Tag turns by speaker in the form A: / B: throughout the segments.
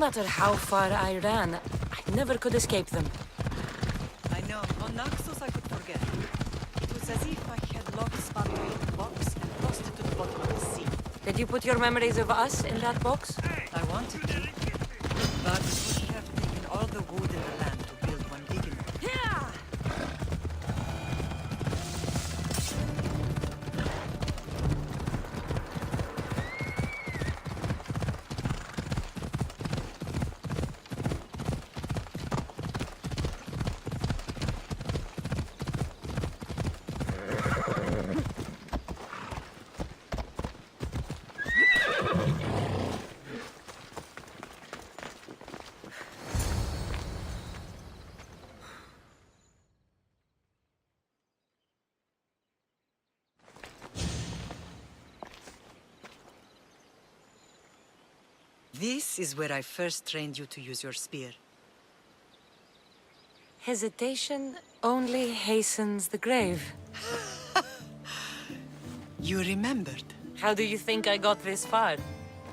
A: matter how far I ran, I never could escape them.
B: I know. On Naxos I could forget. It was as if I had locked Sparta in a box and lost it to the bottom of the sea.
A: Did you put your memories of us in that box?
B: I wanted to, but it would have taken all the wood in the land to build one big enough. This is where I first trained you to use your spear.
A: Hesitation only hastens the grave.
B: You remembered.
A: How do you think I got this far?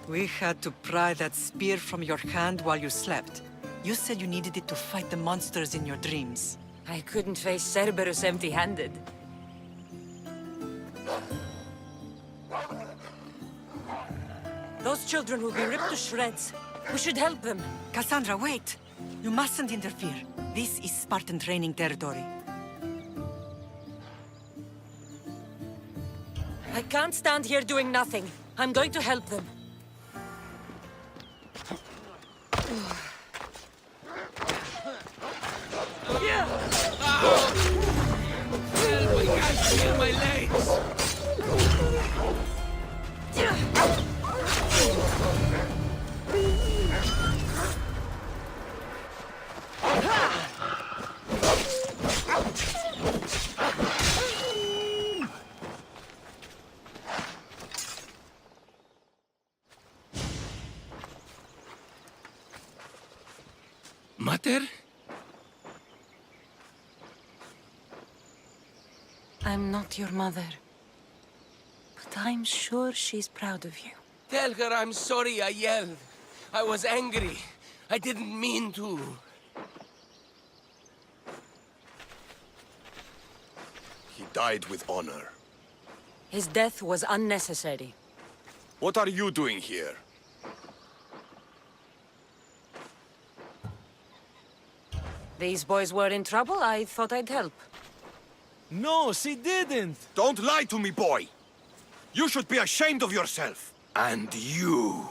B: We had to pry that spear from your hand while you slept. You said you needed it to fight the monsters in your dreams.
A: I couldn't face Cerberus empty-handed. Those children will be ripped to shreds. We should help them.
B: Cassandra, wait! You mustn't interfere. This is Spartan training territory.
A: I can't stand here doing nothing. I'm going to help them.
C: Help! I can't feel my legs! Mater?
A: I'm not your mother. But I'm sure she's proud of you.
C: Tell her I'm sorry I yelled. I was angry. I didn't mean to.
D: He died with honor.
A: His death was unnecessary.
D: What are you doing here?
A: These boys were in trouble. I thought I'd help.
E: No, she didn't!
D: Don't lie to me, boy! You should be ashamed of yourself. And you.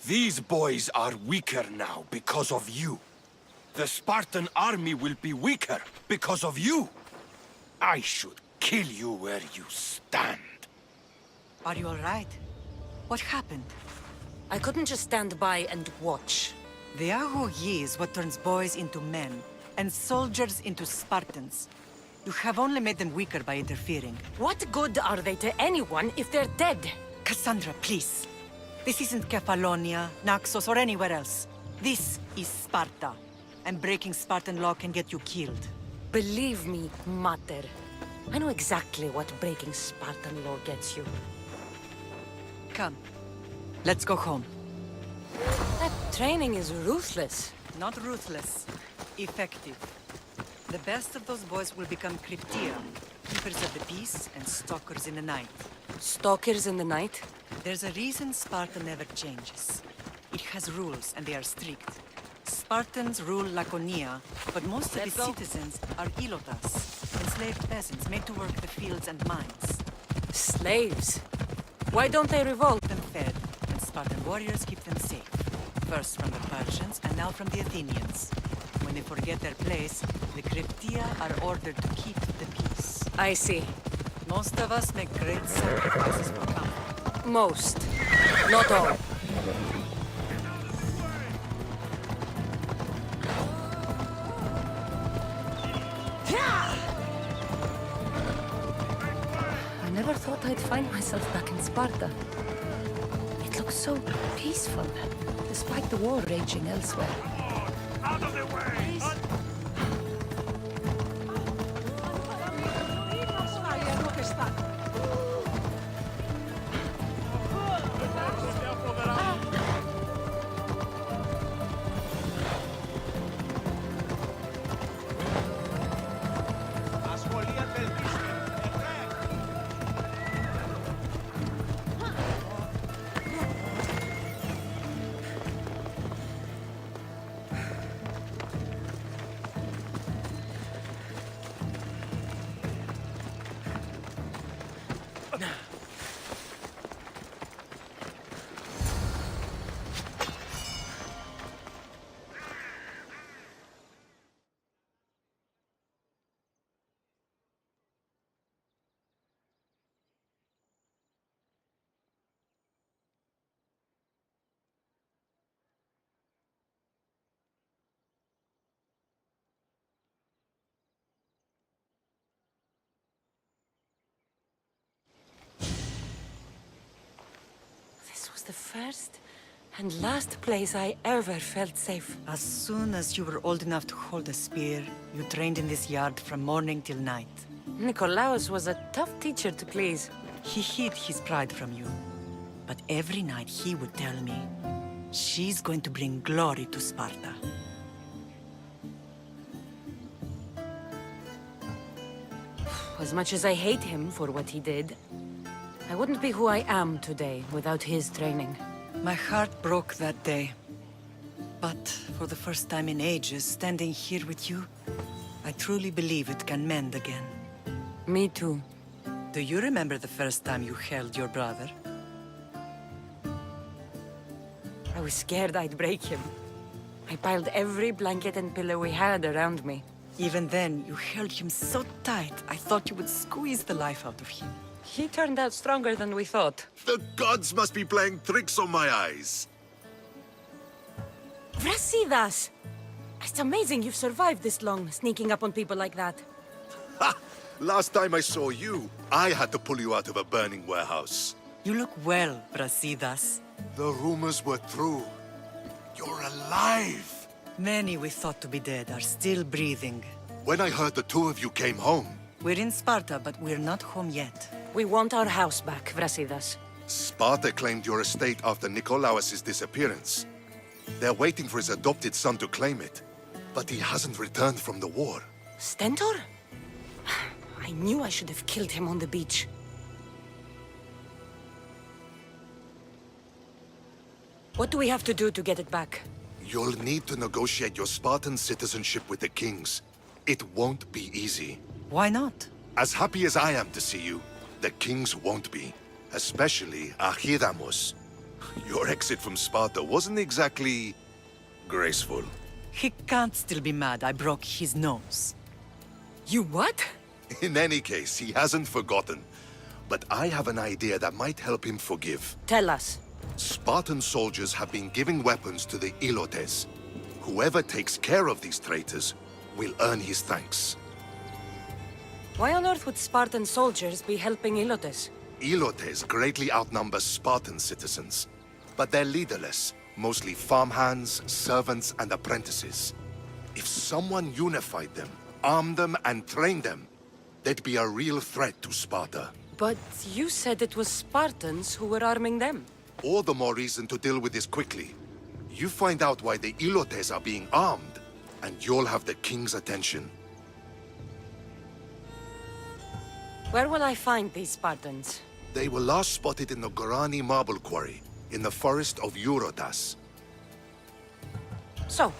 D: These boys are weaker now because of you. The Spartan army will be weaker because of you. I should kill you where you stand.
B: Are you all right? What happened?
A: I couldn't just stand by and watch.
B: The Aho Yi is what turns boys into men, and soldiers into Spartans. You have only made them weaker by interfering.
A: What good are they to anyone if they're dead?
B: Cassandra, please. This isn't Kefalonia, Naxos, or anywhere else. This is Sparta. And breaking Spartan law can get you killed.
A: Believe me, Mater. I know exactly what breaking Spartan law gets you.
B: Come. Let's go home.
A: That training is ruthless.
B: Not ruthless. Effective. The best of those boys will become Cryptia, keepers of the peace and stalkers in the night.
A: Stalkers in the night?
B: There's a reason Sparta never changes. It has rules, and they are strict. Spartans rule Laconia, but most of
A: Let's
B: the
A: go.
B: citizens are ilotas, enslaved peasants made to work the fields and mines.
A: Slaves. Why don't they revolt?
B: Them fed, and Spartan warriors keep them safe. First from the Persians, and now from the Athenians. When they forget their place, the Cryptia are ordered to keep the peace.
A: I see.
B: Most of us make great sacrifices for comfort.
A: Most. Not all. I never thought I'd find myself back in Sparta. It looks so peaceful, despite the war raging elsewhere.
F: Out of the way!
A: This was the first and last place I ever felt safe.
B: As soon as you were old enough to hold a spear, you trained in this yard from morning till night.
A: Nikolaos was a tough teacher to please.
B: He hid his pride from you. But every night he would tell me, she's going to bring glory to Sparta.
A: As much as I hate him for what he did, I wouldn't be who I am today without his training.
B: My heart broke that day. But for the first time in ages, standing here with you, I truly believe it can mend again.
A: Me too.
B: Do you remember the first time you held your brother?
A: I was scared I'd break him. I piled every blanket and pillow we had around me.
B: Even then, you held him so tight, I thought you would squeeze the life out of him.
A: He turned out stronger than we thought.
G: The gods must be playing tricks on my eyes.
A: Vrasidas! It's amazing you've survived this long, sneaking up on people like that.
G: Ha! Last time I saw you, I had to pull you out of a burning warehouse.
B: You look well, Brasidas.
G: The rumors were true. You're alive!
B: Many we thought to be dead are still breathing.
G: When I heard the two of you came home,
B: We're in Sparta, but we're not home yet.
A: We want our house back, Vrasidas.
G: Sparta claimed your estate after Nikolaos' disappearance. They're waiting for his adopted son to claim it. But he hasn't returned from the war.
A: Stentor? I knew I should have killed him on the beach. What do we have to do to get it back?
G: You'll need to negotiate your Spartan citizenship with the kings. It won't be easy.
B: Why not?
G: As happy as I am to see you, the kings won't be. Especially Archidamos. Your exit from Sparta wasn't exactly graceful.
B: He can't still be mad I broke his nose.
A: You what?
G: In any case, he hasn't forgotten. But I have an idea that might help him forgive.
A: Tell us.
G: Spartan soldiers have been giving weapons to the Ilotes. Whoever takes care of these traitors will earn his thanks.
A: Why on earth would Spartan soldiers be helping Ilotes?
G: Ilotes greatly outnumber Spartan citizens, but they're leaderless, mostly farmhands, servants, and apprentices. If someone unified them, armed them, and trained them, they'd be a real threat to Sparta.
A: But you said it was Spartans who were arming them.
G: All the more reason to deal with this quickly. You find out why the Ilotes are being armed, and you'll have the king's attention.
A: Where will I find these Spartans?
G: They were last spotted in the Gorani marble quarry, in the forest of Eurotas.
A: So,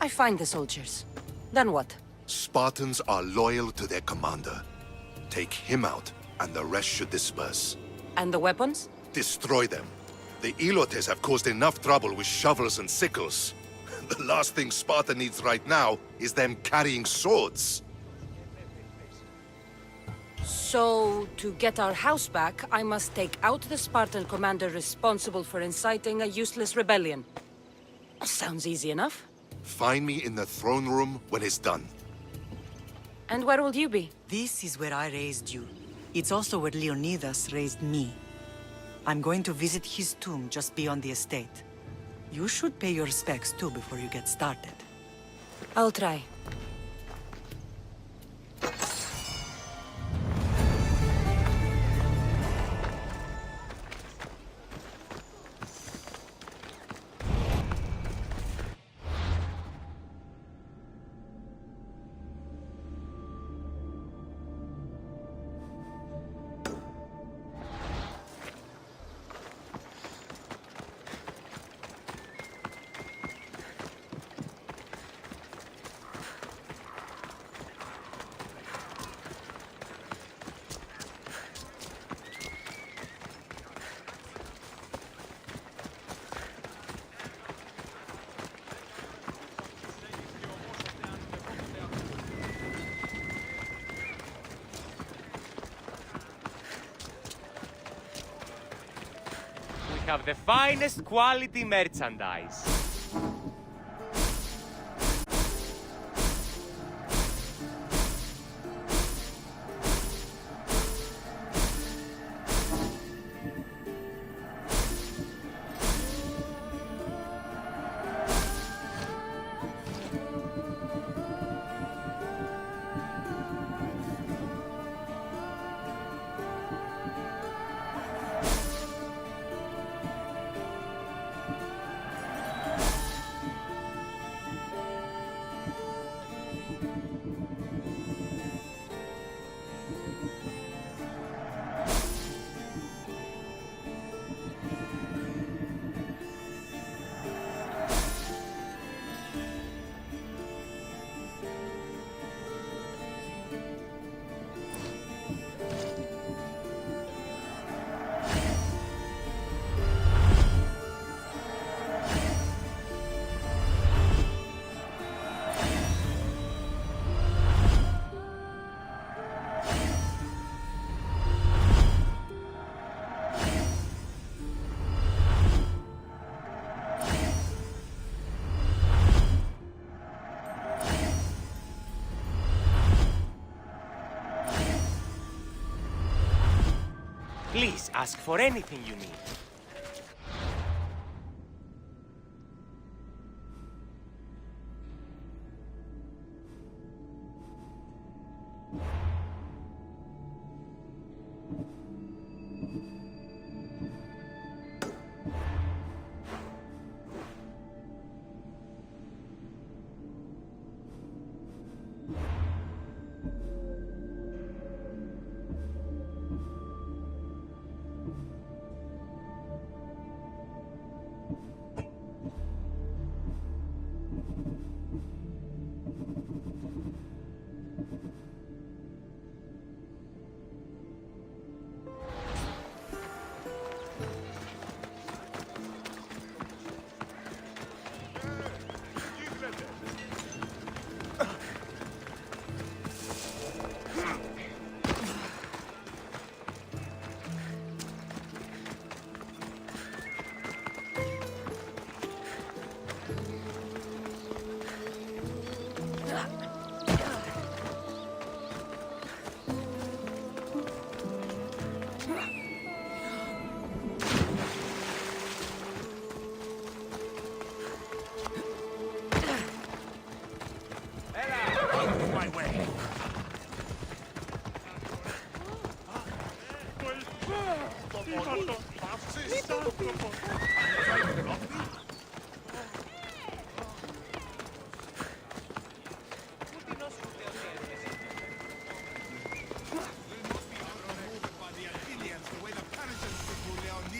A: I find the soldiers. Then what?
G: Spartans are loyal to their commander. Take him out, and the rest should disperse.
A: And the weapons?
G: Destroy them. The Ilotes have caused enough trouble with shovels and sickles. The last thing Sparta needs right now is them carrying swords.
A: So, to get our house back, I must take out the Spartan commander responsible for inciting a useless rebellion. Sounds easy enough.
G: Find me in the throne room when it's done.
A: And where will you be?
B: This is where I raised you. It's also where Leonidas raised me. I'm going to visit his tomb just beyond the estate. You should pay your respects too before you get started.
A: I'll try.
H: have the finest quality merchandise. Please ask for anything you need.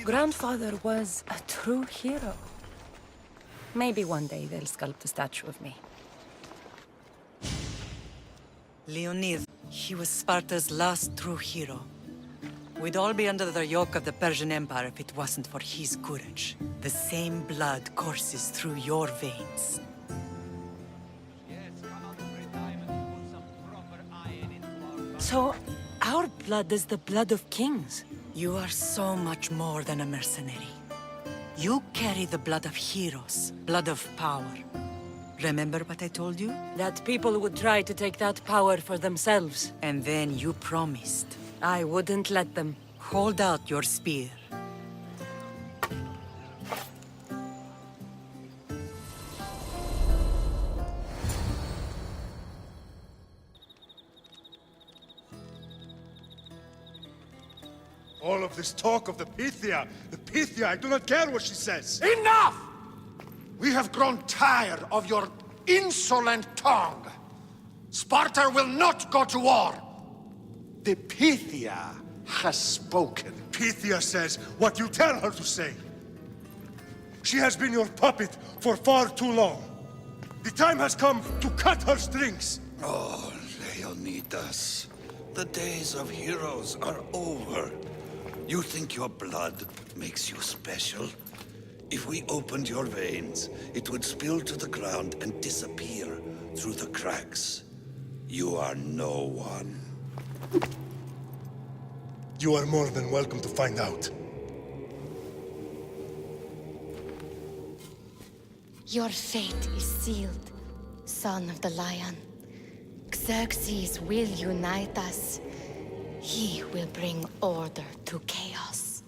A: Grandfather was a true hero. Maybe one day they'll sculpt a statue of me.
B: Leonid, he was Sparta's last true hero. We'd all be under the yoke of the Persian Empire if it wasn't for his courage. The same blood courses through your veins.
A: So, our blood is the blood of kings.
B: You are so much more than a mercenary. You carry the blood of heroes, blood of power. Remember what I told you?
A: That people would try to take that power for themselves.
B: And then you promised.
A: I wouldn't let them.
B: Hold out your spear.
F: All of this talk of the Pythia, I do not care what she says.
D: Enough! We have grown tired of your insolent tongue. Sparta will not go to war. The Pythia has spoken.
F: Pythia says what you tell her to say. She has been your puppet for far too long. The time has come to cut her strings.
I: Oh, Leonidas, the days of heroes are over. You think your blood makes you special? If we opened your veins, it would spill to the ground and disappear through the cracks. You are no one.
F: You are more than welcome to find out.
J: Your fate is sealed, son of the lion. Xerxes will unite us. He will bring order to chaos.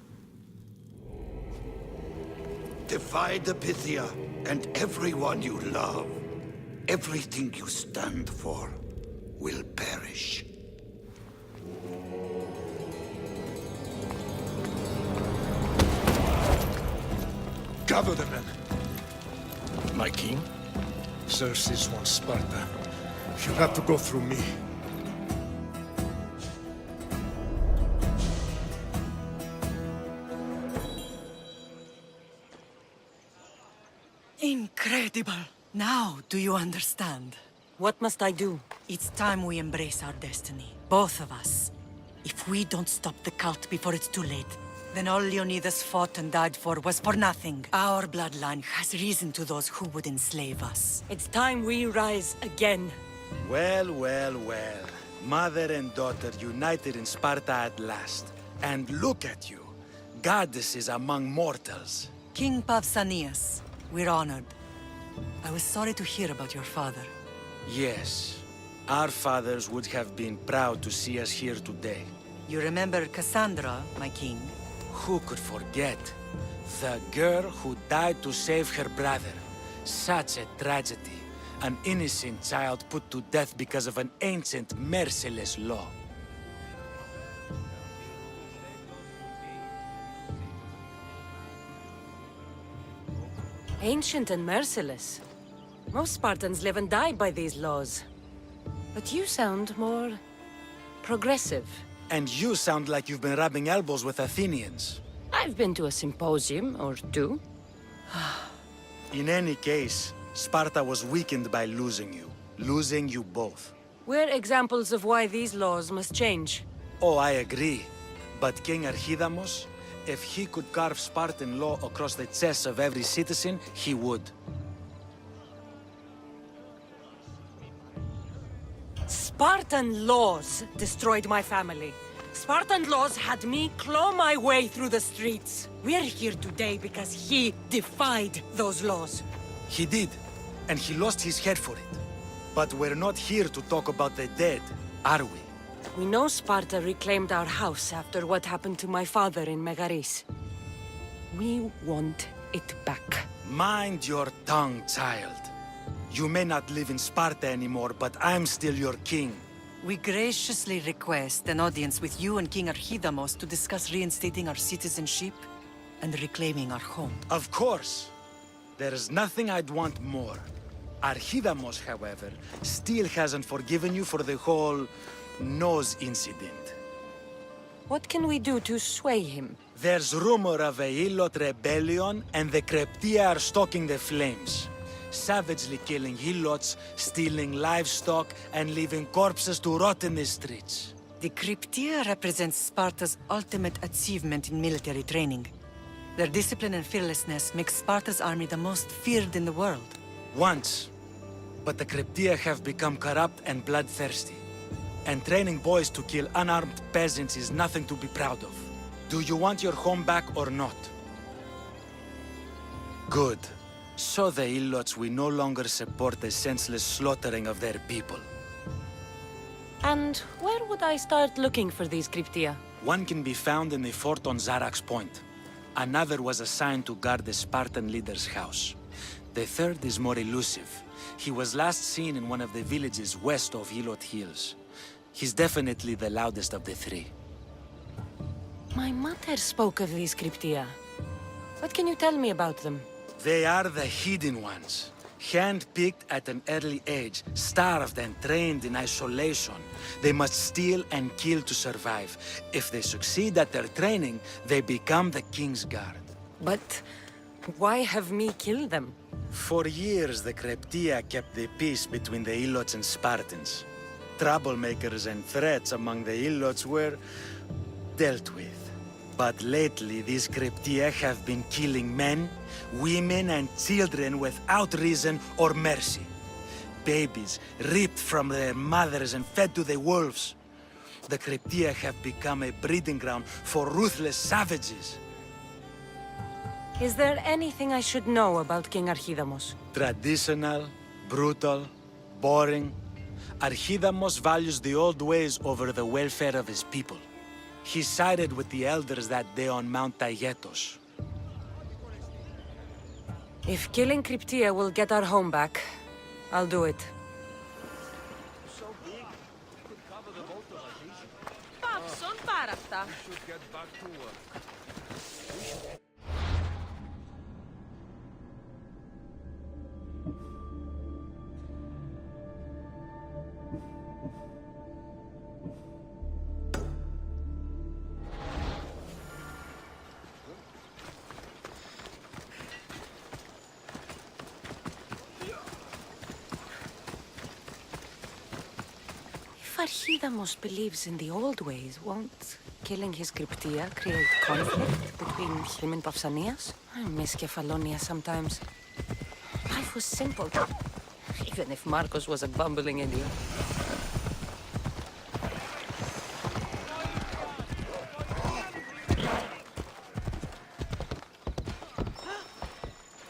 I: Divide the Pythia and everyone you love. Everything you stand for will perish.
F: Gather the men.
D: My king?
F: Xerxes wants Sparta. She'll have to go through me.
B: Incredible! Now, do you understand?
A: What must I do?
B: It's time we embrace our destiny, both of us. If we don't stop the cult before it's too late, then all Leonidas fought and died for was for nothing. Our bloodline has reason to those who would enslave us.
A: It's time we rise again.
E: Well, well, well. Mother and daughter united in Sparta at last. And look at you. Goddesses among mortals.
B: King Pausanias, we're honored. I was sorry to hear about your father.
E: Yes. Our fathers would have been proud to see us here today.
B: You remember Cassandra, my king?
E: Who could forget? The girl who died to save her brother. Such a tragedy. An innocent child put to death because of an ancient, merciless law.
A: Ancient and merciless. Most Spartans live and die by these laws. But you sound more progressive.
E: And you sound like you've been rubbing elbows with Athenians.
A: I've been to a symposium or two.
E: In any case, Sparta was weakened by losing you. Losing you both.
A: We're examples of why these laws must change.
E: Oh, I agree. But King Archidamos, if he could carve Spartan law across the chests of every citizen, he would.
A: Spartan laws destroyed my family. Spartan laws had me claw my way through the streets. We're here today because he defied those laws.
E: He did, and he lost his head for it. But we're not here to talk about the dead, are we?
A: We know Sparta reclaimed our house after what happened to my father in Megaris. We want it back.
E: Mind your tongue, child. You may not live in Sparta anymore, but I'm still your king.
B: We graciously request an audience with you and King Archidamos to discuss reinstating our citizenship and reclaiming our home.
E: Of course. There is nothing I'd want more. Archidamos, however, still hasn't forgiven you for the whole nose incident.
A: What can we do to sway him?
E: There's rumor of a Hilot rebellion, and the Kreptia are stalking the flames. Savagely killing Helots, stealing livestock, and leaving corpses to rot in the streets.
B: The Cryptia represents Sparta's ultimate achievement in military training. Their discipline and fearlessness makes Sparta's army the most feared in the world.
E: Once. But the Cryptia have become corrupt and bloodthirsty. And training boys to kill unarmed peasants is nothing to be proud of. Do you want your home back or not? Good. So the Ilots will no longer support the senseless slaughtering of their people.
A: And where would I start looking for these Cryptia?
E: One can be found in the fort on Zarax Point. Another was assigned to guard the Spartan leader's house. The third is more elusive. He was last seen in one of the villages west of Hilot Hills. He's definitely the loudest of the three.
A: My mother spoke of these Cryptia. What can you tell me about them?
E: They are the hidden ones. Hand-picked at an early age, starved and trained in isolation. They must steal and kill to survive. If they succeed at their training, they become the King's Guard.
A: But why have me kill them?
E: For years, the Cryptia kept the peace between the Ilots and Spartans. Troublemakers and threats among the Ilots were dealt with. But lately, these Cryptia have been killing men, women, and children without reason or mercy. Babies ripped from their mothers and fed to the wolves. The Cryptia have become a breeding ground for ruthless savages.
A: Is there anything I should know about King Archidamos?
E: Traditional, brutal, boring. Archidamos values the old ways over the welfare of his people. He sided with the elders that day on Mount Taygetos.
A: If killing Cryptia will get our home back, I'll do it. If Archidamos believes in the old ways, won't killing his Cryptia create conflict between him and Pausanias? I miss Kefalonia sometimes. Life was simple, even if Marcos was a bumbling idiot.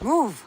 A: Move!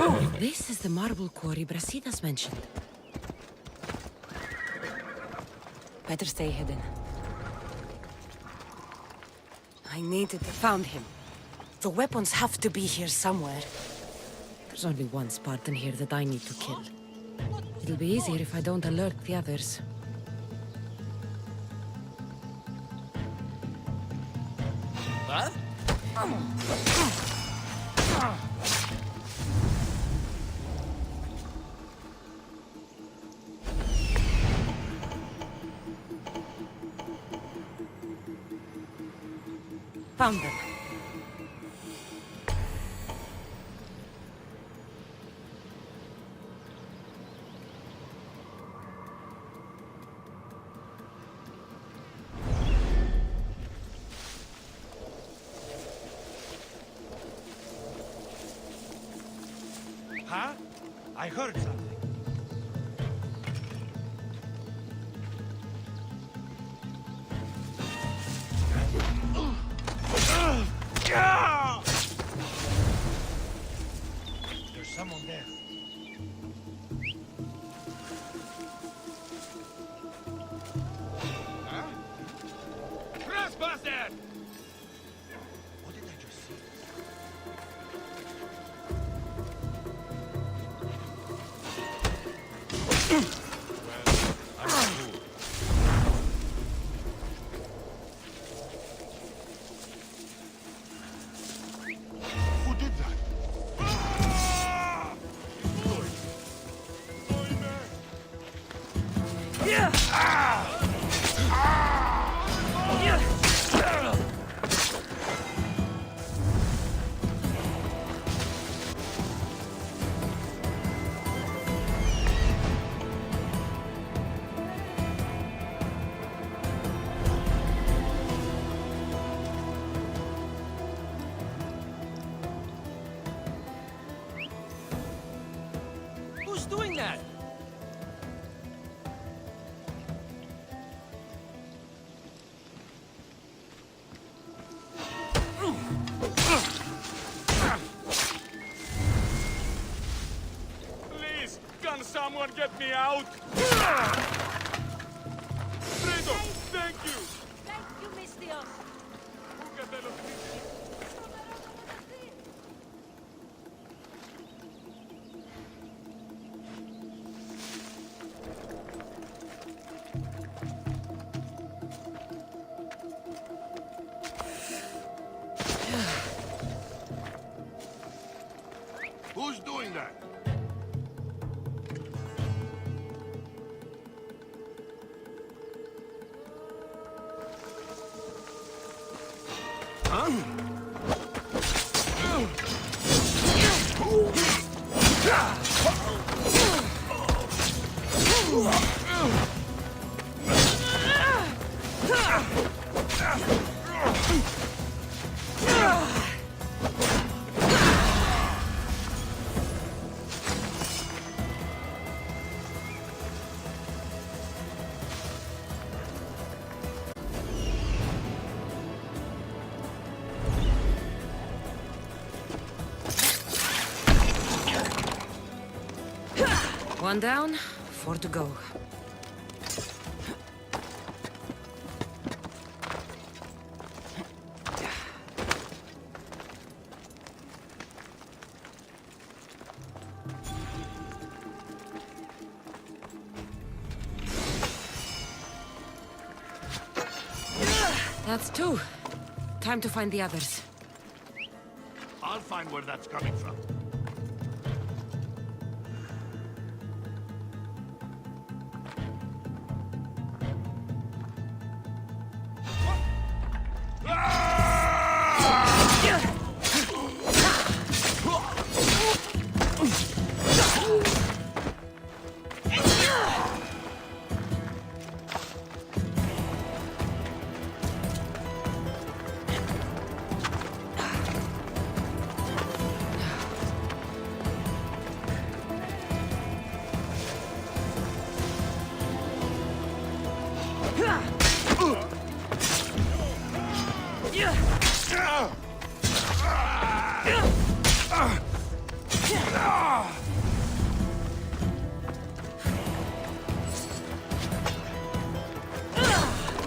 A: Oh, this is the marble quarry Brasidas mentioned. Better stay hidden. I needed to found him. The weapons have to be here somewhere. There's only one Spartan here that I need to kill. It'll be easier if I don't alert the others.
C: What?
A: Found them.
F: Huh? I heard something. There's someone there.
C: Huh? Trespasser!
F: What did I just see? Who did that? get me out! Fredo, thank you!
A: Thank you, Mistios.
G: Who's doing that?
A: One down, 4 to go. That's 2. Time to find the others.
G: I'll find where that's coming from.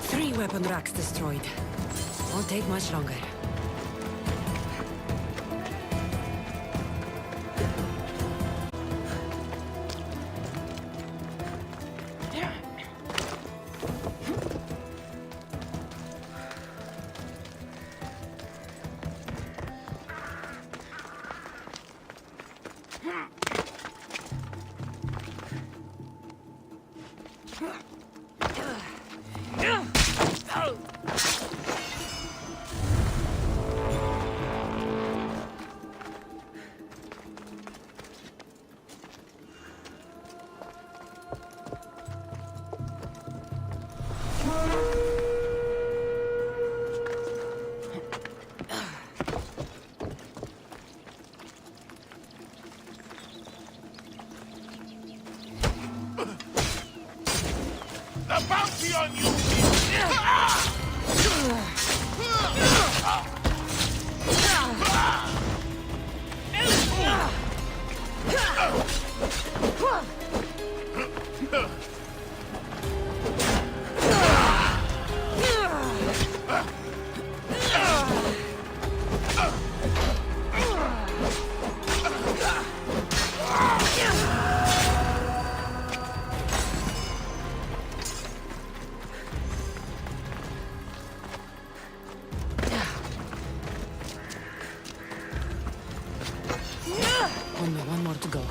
A: Three weapon racks destroyed. Won't take much longer.
G: The bounty on you!
A: Only one more to go.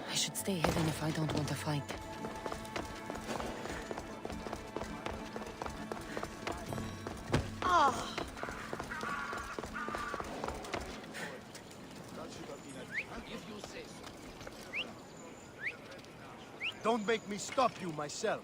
J: I should stay hidden if I don't want to fight.
F: Don't make me stop you myself.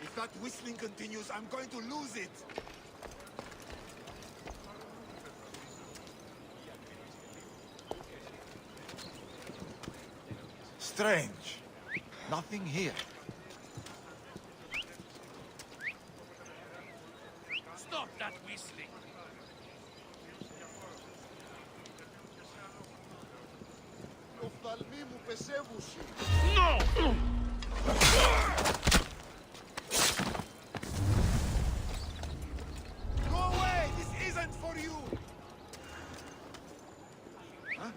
G: If that whistling continues, I'm going to lose it.
I: Strange. Nothing here.
C: Stop that whistling! No!
G: Go away! This isn't for you! Huh?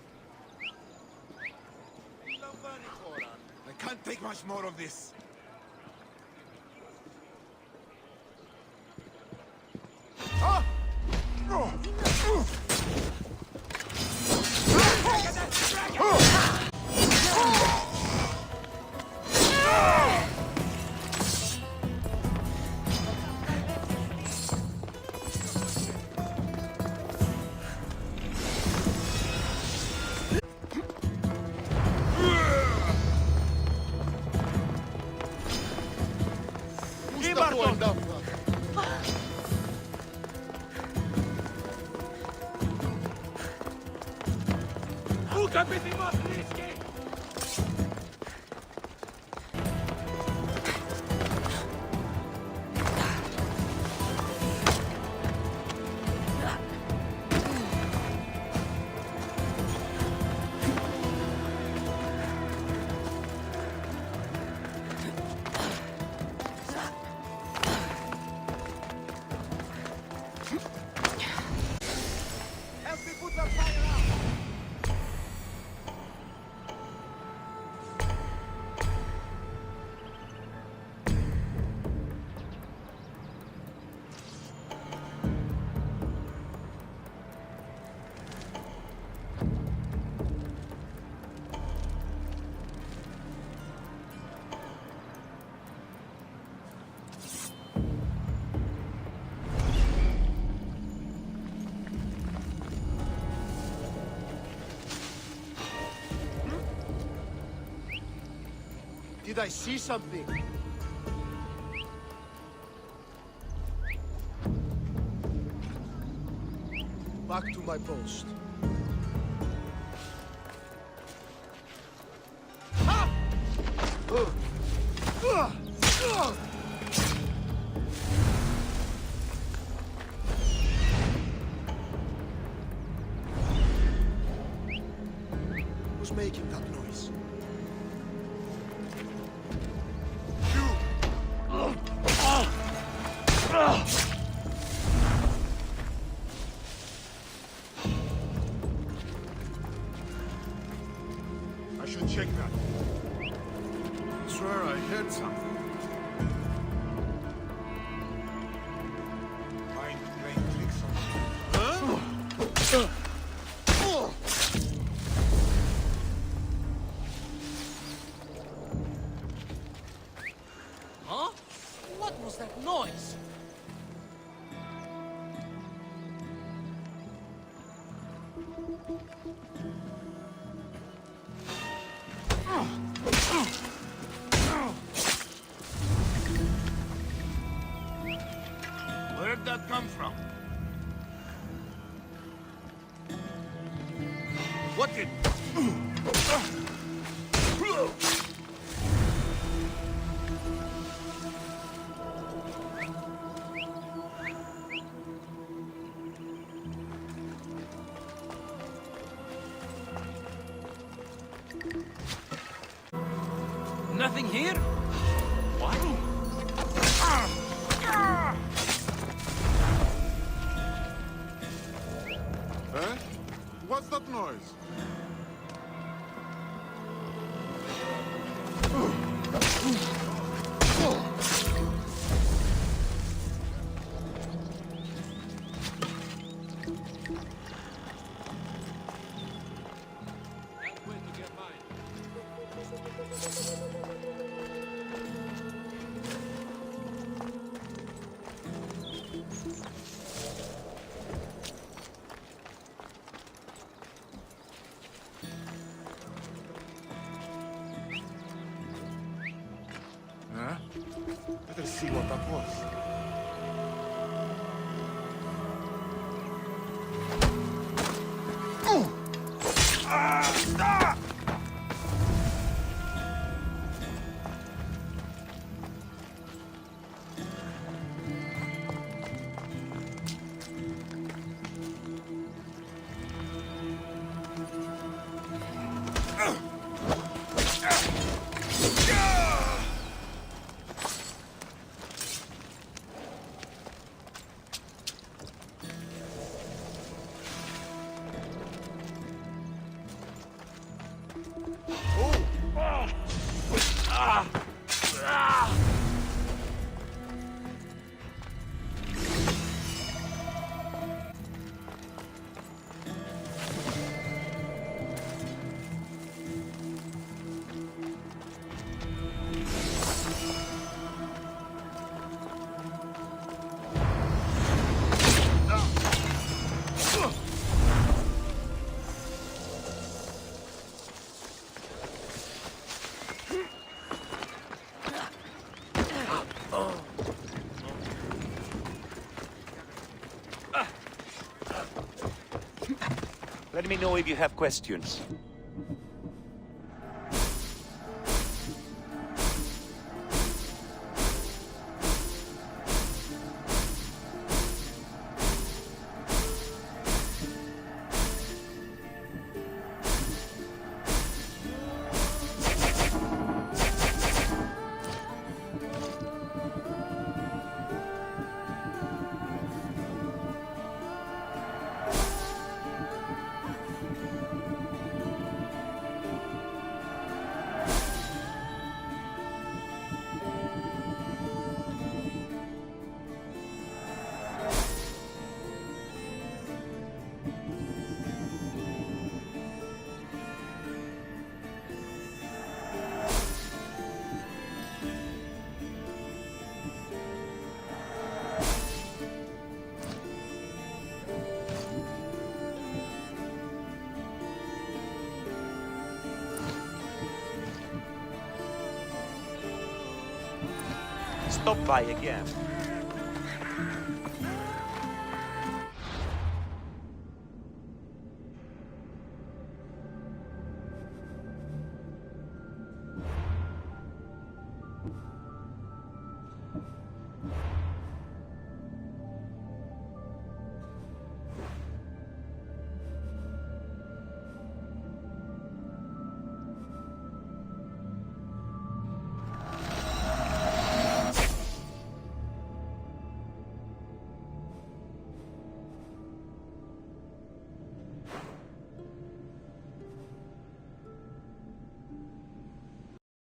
G: I can't take much more of this. Ah!
F: Did I see something? Back to my post. Who's making that noise?
G: I should check that. I swear I heard something. Mind playing tricks on me? Huh?
C: Huh? What was that noise? Nothing here? What?
K: Eh? What's that noise? Huh? Better see what that was.
H: Let me know if you have questions. Stop by again.